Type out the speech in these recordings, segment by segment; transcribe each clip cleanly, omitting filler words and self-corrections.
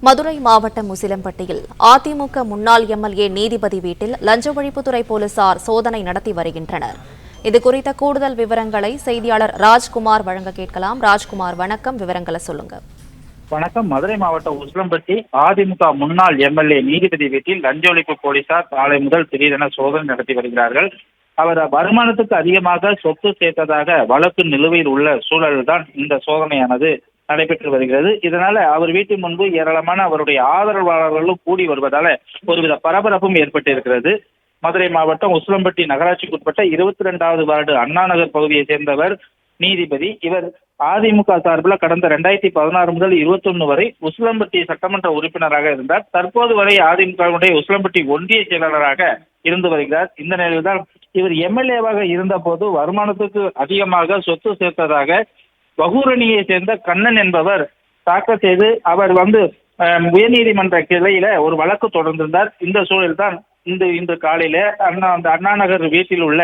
மதுரை மாவட்டம் உசிலம்பட்டியில் அதிமுக முன்னாள் எம்எல்ஏ நீதிபதி வீட்டில் லஞ்ச ஒழிப்புத்துறை போலீசார் சோதனை நடத்தி வருகின்றனர். இதுகுறித்த கூடுதல் விவரங்களை செய்தியாளர் ராஜ்குமார் வழங்க கேட்கலாம். ராஜ்குமார், வணக்கம். விவரங்களை சொல்லுங்க. வணக்கம். மதுரை மாவட்டம் உசிலம்பட்டி அதிமுக முன்னாள் எம்எல்ஏ நீதிபதி வீட்டில் லஞ்ச ஒழிப்பு போலீசார் காலை முதல் திடீரென சோதனை நடத்தி வருகிறார்கள். அவர் வருமானத்துக்கு அதிகமாக சொத்து சேர்த்ததாக வழக்கு நிலுவையில் உள்ள சூழலில்தான் இந்த சோதனையானது நடைபெற்று வருகிறது. இதனால அவர் வீட்டின் முன்பு ஏராளமான அவருடைய ஆதரவாளர்களும் கூடி வருவதால ஒருவித பரபரப்பும் ஏற்பட்டிருக்கிறது. மதுரை மாவட்டம் உசிலம்பட்டி நகராட்சிக்குட்பட்ட 22வது வார்டு அண்ணா நகர் பகுதியை சேர்ந்தவர் நீதிபதி. இவர் அதிமுக சார்பில் கடந்த 2016 முதல் 21 வரை உசிலம்பட்டி சட்டமன்ற உறுப்பினராக இருந்தார். தற்போது வரை அதிமுகவுடைய உசிலம்பட்டி ஒன்றிய செயலாளராக இருந்து வருகிறார். இந்த நிலையில்தான் இவர் எம்எல்ஏவாக இருந்த போது வருமானத்துக்கு அதிகமாக சொத்து சேர்த்ததாக வகூரணியை சேர்ந்த கண்ணன் என்பவர் தாக்கல் செய்து அவர் உயர்நீதிமன்ற கிளையில ஒரு வழக்கு தொடர்ந்திருந்தார். இந்த சூழலில் தான் இன்று காலையில அண்ணா நகர் வீட்டில் உள்ள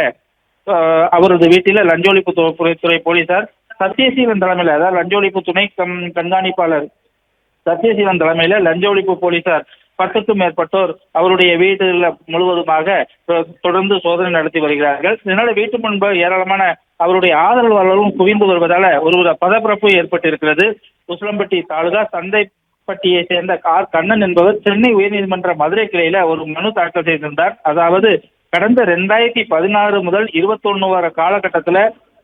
அவரது வீட்டில லஞ்ச ஒழிப்புத்துறை போலீசார் சத்யசீலன் தலைமையில, அதாவது லஞ்ச ஒழிப்பு துணை கண்காணிப்பாளர் சத்யசீலன் தலைமையில லஞ்ச ஒழிப்பு போலீசார் 10க்கும் மேற்பட்டோர் அவருடைய வீடுல முழுவதுமாக தொடர்ந்து சோதனை நடத்தி வருகிறார்கள். இதனால வீட்டு முன்பு ஏராளமான அவருடைய ஆதரவாளர்களும் குவிந்து வருவதால ஒரு பதப்பரப்பு ஏற்பட்டிருக்கிறது. உசிலம்பட்டி தாலுகா சந்தைப்பட்டியை சேர்ந்த கண்ணன் என்பவர் சென்னை உயர்நீதிமன்ற மதுரை கிளையில ஒரு மனு தாக்கல் செய்திருந்தார். அதாவது கடந்த 2016 முதல் 21 வர காலகட்டத்துல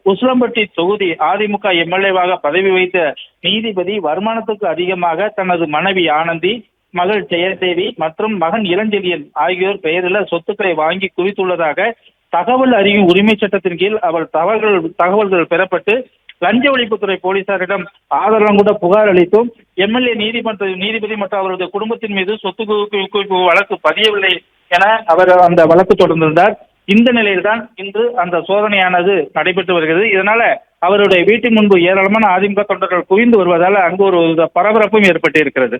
உசிலம்பட்டி தொகுதி அதிமுக எம்எல்ஏவாக பதவி வைத்த நீதிபதி வருமானத்துக்கு அதிகமாக தனது மனைவி ஆனந்தி, மகள் ஜெயதேவி மற்றும் மகன் இளஞ்செழியன் ஆகியோர் பெயரில் சொத்துக்களை வாங்கி குவித்துள்ளதாக தகவல் அறியும் உரிமை சட்டத்தின் கீழ் அவர் தகவல்கள் பெறப்பட்டு லஞ்ச ஒழிப்புத்துறை போலீசாரிடம் ஆதாரம் கூட புகார் அளித்தும் எம்எல்ஏ நீதிபதி மற்றும் அவரது குடும்பத்தின் மீது சொத்து குவிப்பு வழக்கு பதியவில்லை என அவர் அந்த வழக்கு தொடர்ந்திருந்தார். இந்த நிலையில்தான் இன்று அந்த சோதனையானது நடைபெற்று வருகிறது. இதனால அவருடைய வீட்டின் முன்பு ஏராளமான அதிமுக தொண்டர்கள் குவிந்து வருவதால் அங்கு ஒரு பரபரப்பும் ஏற்பட்டு இருக்கிறது.